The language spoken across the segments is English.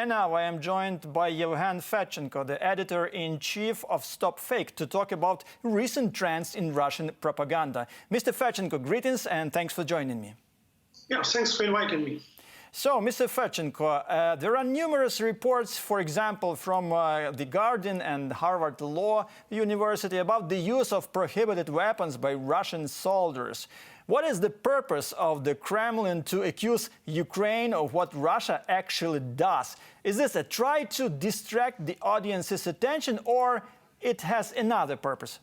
And now I am joined by Yevhen Fedchenko, the editor-in-chief of StopFake, to talk about recent trends in Russian propaganda. Mr. Fedchenko, greetings and thanks for joining me. Yeah, thanks for inviting me. So, Mr. Fedchenko, there are numerous reports, for example, from The Guardian and Harvard Law University about the use of prohibited weapons by Russian soldiers. What is the purpose of the Kremlin to accuse Ukraine of what Russia actually does? Is this a try to distract the audience's attention, or it has another purpose?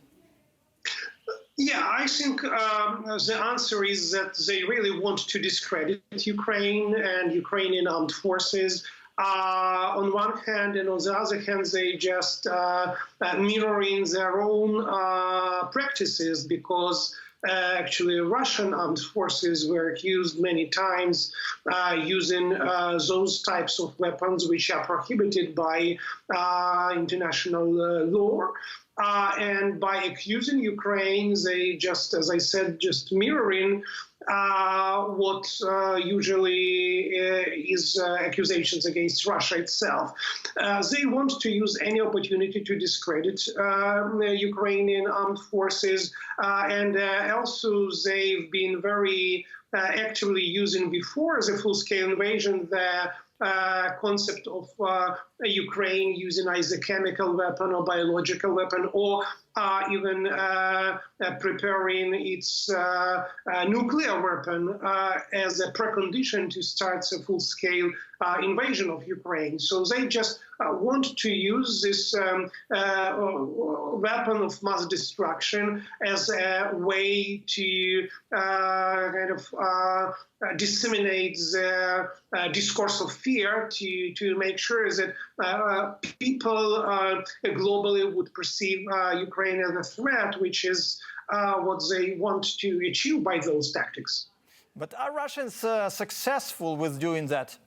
Yeah, I think the answer is that they really want to discredit Ukraine and Ukrainian Armed Forces. On one hand, and on the other hand, they just mirroring their own practices, because actually Russian armed forces were accused many times using those types of weapons which are prohibited by international law. And by accusing Ukraine, they just, as I said, just mirroring what usually is accusations against Russia itself. They want to use any opportunity to discredit Ukrainian armed forces, and also they've been very actively using before the full-scale invasion the concept of Ukraine using either chemical weapon or biological weapon, or even preparing its nuclear weapon as a precondition to start a full-scale invasion of Ukraine. So they just want to use this weapon of mass destruction as a way to disseminate the discourse of fear, to make sure that people globally would perceive Ukraine as a threat, which is what they want to achieve by those tactics. But are Russians successful with doing that?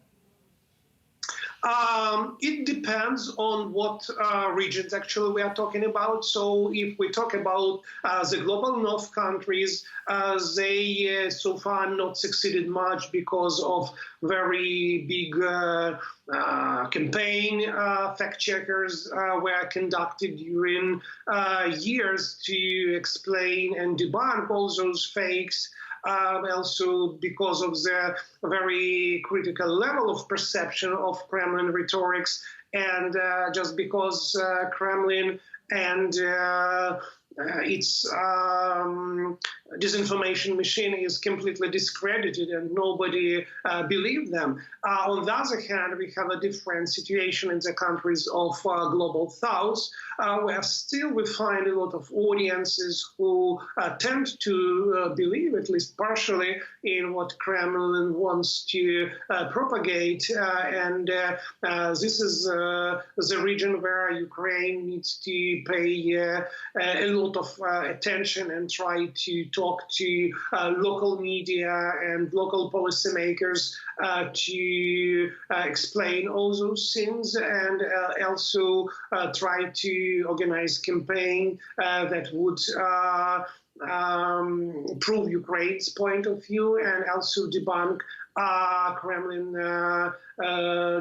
It depends on what regions actually we are talking about. So if we talk about the global north countries, they so far not succeeded much because of very big campaign. Fact-checkers were conducted during years to explain and debunk all those fakes. Also because of the very critical level of perception of Kremlin rhetorics, and just because Kremlin and its disinformation machine is completely discredited and nobody believed them. On the other hand, we have a different situation in the countries of global south, where still we find a lot of audiences who tend to believe, at least partially, in what Kremlin wants to propagate. And this is the region where Ukraine needs to pay a lot of attention and try to talk to local media and local policymakers to explain all those things, and also try to organize campaign that would prove Ukraine's point of view and also debunk Kremlin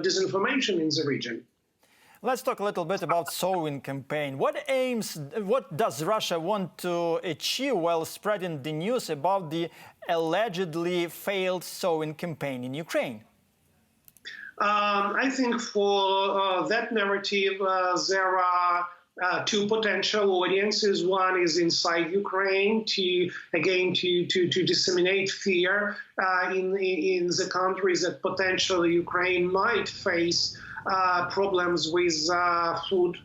disinformation in the region. Let's talk a little bit about sowing campaign. What does Russia want to achieve while spreading the news about the allegedly failed sowing campaign in Ukraine? I think for that narrative, there are two potential audiences. One is inside Ukraine to disseminate fear in the countries that potentially Ukraine might face problems with food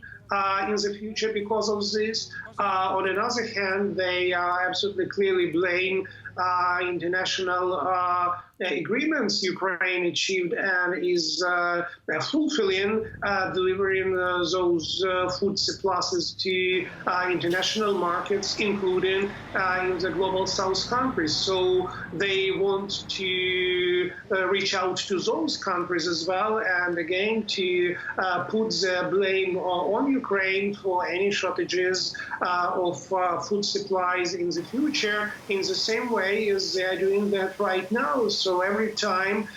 in the future because of this. On the other hand, they absolutely clearly blame international agreements Ukraine achieved and is fulfilling, delivering those food supplies to international markets, including in the global south countries. So they want to reach out to those countries as well, and again to put the blame on Ukraine for any shortages of food supplies in the future, in the same way as they are doing that right now. So every time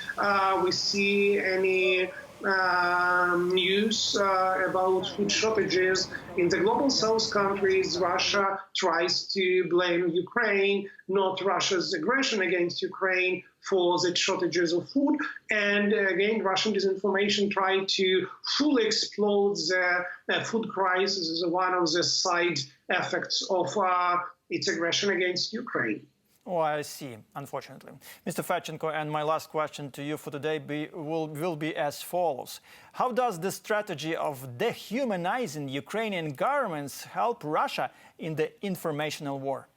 we see any news about food shortages in the global south countries, Russia tries to blame Ukraine, not Russia's aggression against Ukraine, for the shortages of food. And again, Russian disinformation tried to fully explode the food crisis as one of the side effects of its aggression against Ukraine. Oh, I see, unfortunately. Mr. Fedchenko, and my last question to you for today will be as follows. How does the strategy of dehumanizing Ukrainian governments help Russia in the informational war?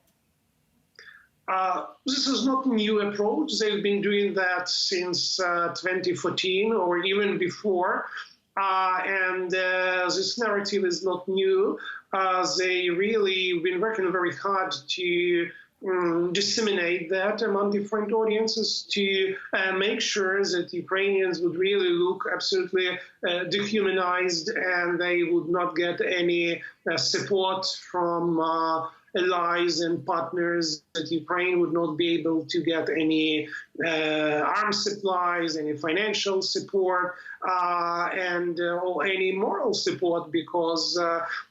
This is not a new approach. They've been doing that since 2014 or even before. And this narrative is not new. They really been working very hard to disseminate that among different audiences to make sure that Ukrainians would really look absolutely dehumanized and they would not get any support from allies and partners, that Ukraine would not be able to get any arms supplies, any financial support, or any moral support, because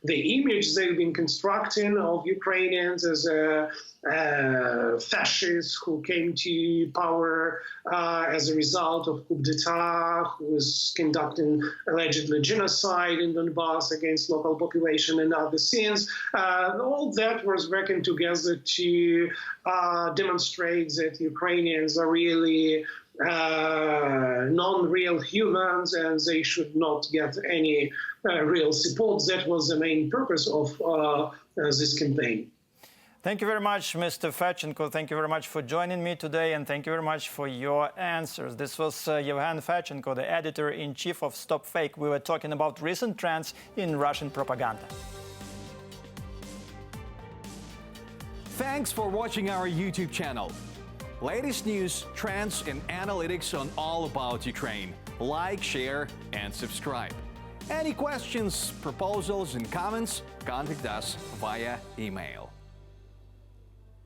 the image they've been constructing of Ukrainians as fascists who came to power as a result of coup d'etat, who was conducting allegedly genocide in Donbass against local population and other sins, all that was working together to demonstrate that Ukrainians are really non-real humans and they should not get any real support. That was the main purpose of this campaign. Thank you very much, Mr. Fedchenko. Thank you very much for joining me today, and thank you very much for your answers. This was Yevhen Fedchenko, the editor-in-chief of StopFake. We were talking about recent trends in Russian propaganda. Thanks for watching our YouTube channel. Latest news, trends, and analytics on all about Ukraine. Like, share, and subscribe. Any questions, proposals, and comments? Contact us via email.